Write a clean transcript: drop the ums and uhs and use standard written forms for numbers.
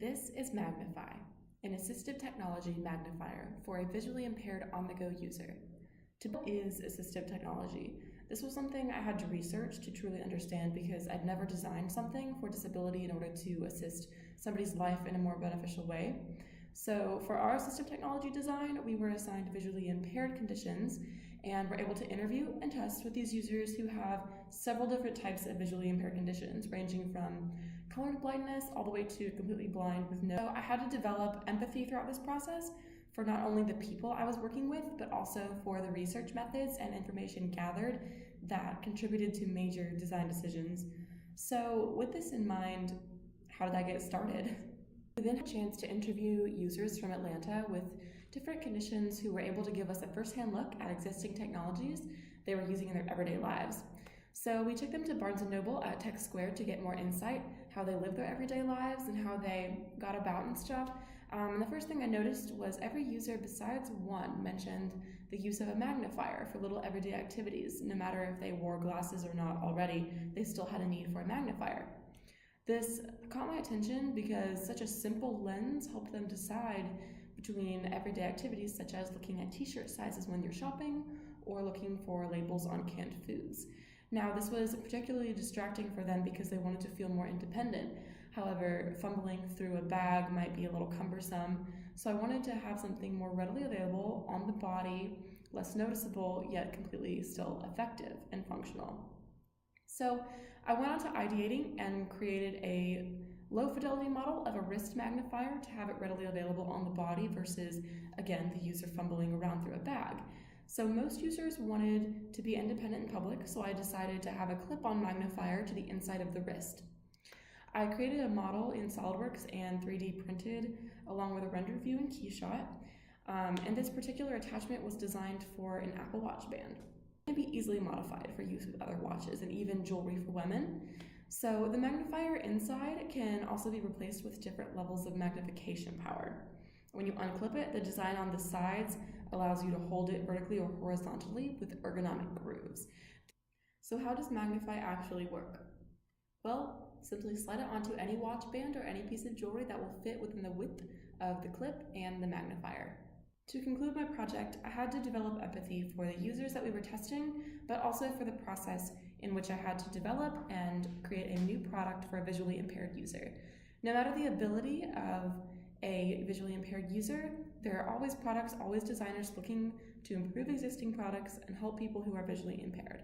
This is Magnify, an assistive technology magnifier for a visually impaired on-the-go user. What is assistive technology? This was something I had to research to truly understand because I'd never designed something for disability in order to assist somebody's life in a more beneficial way. So for our assistive technology design, we were assigned visually impaired conditions and were able to interview and test with these users who have several different types of visually impaired conditions, ranging from colored blindness all the way to completely blind with no. So I had to develop empathy throughout this process for not only the people I was working with, but also for the research methods and information gathered that contributed to major design decisions. So with this in mind, how did I get started? We then had a chance to interview users from Atlanta with different conditions who were able to give us a first-hand look at existing technologies they were using in their everyday lives. So we took them to Barnes & Noble at Tech Square to get more insight, how they live their everyday lives and how they got about and stuff. And the first thing I noticed was every user besides one mentioned the use of a magnifier for little everyday activities. No matter if they wore glasses or not already, they still had a need for a magnifier. This caught my attention because such a simple lens helped them decide between everyday activities such as looking at t-shirt sizes when you're shopping or looking for labels on canned foods. Now, this was particularly distracting for them because they wanted to feel more independent. However, fumbling through a bag might be a little cumbersome, so I wanted to have something more readily available on the body, less noticeable, yet completely still effective and functional. So I went on to ideating and created a low-fidelity model of a wrist magnifier to have it readily available on the body versus, again, the user fumbling around through a bag. So most users wanted to be independent in public, so I decided to have a clip-on magnifier to the inside of the wrist. I created a model in SolidWorks and 3D printed along with a render view and KeyShot, and this particular attachment was designed for an Apple Watch band. It can be easily modified for use with other watches and even jewelry for women. So the magnifier inside can also be replaced with different levels of magnification power. When you unclip it, the design on the sides allows you to hold it vertically or horizontally with ergonomic grooves. So how does Magnify actually work? Well, simply slide it onto any watch band or any piece of jewelry that will fit within the width of the clip and the magnifier. To conclude my project, I had to develop empathy for the users that we were testing, but also for the process in which I had to develop and create a new product for a visually impaired user. No matter the ability of a visually impaired user, there are always products, always designers looking to improve existing products and help people who are visually impaired.